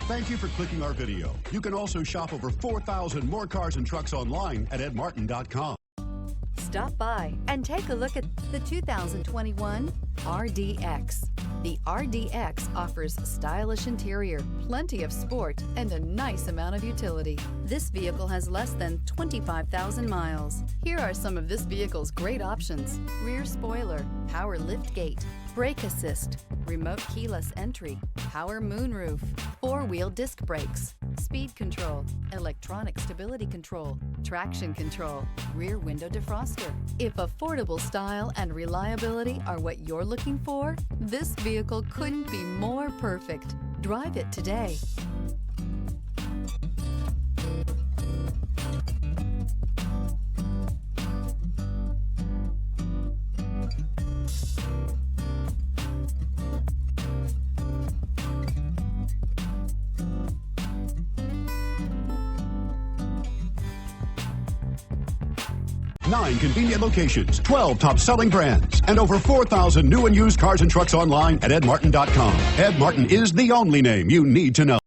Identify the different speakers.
Speaker 1: Thank you for clicking our video. You can also shop over 4,000 more cars and trucks online at edmartin.com.
Speaker 2: Stop by and take a look at the 2021 RDX. The RDX offers stylish interior, plenty of sport, and a nice amount of utility. This vehicle has less than 25,000 miles. Here are some of this vehicle's great options: rear spoiler, power liftgate, brake assist, remote keyless entry, power moonroof, four-wheel disc brakes, speed control, electronic stability control, traction control, rear window defroster. If affordable style and reliability are what you're looking for, this vehicle couldn't be more perfect. Drive it today.
Speaker 1: Nine convenient locations, 12 top-selling brands, and over 4,000 new and used cars and trucks online at edmartin.com. Ed Martin is the only name you need to know.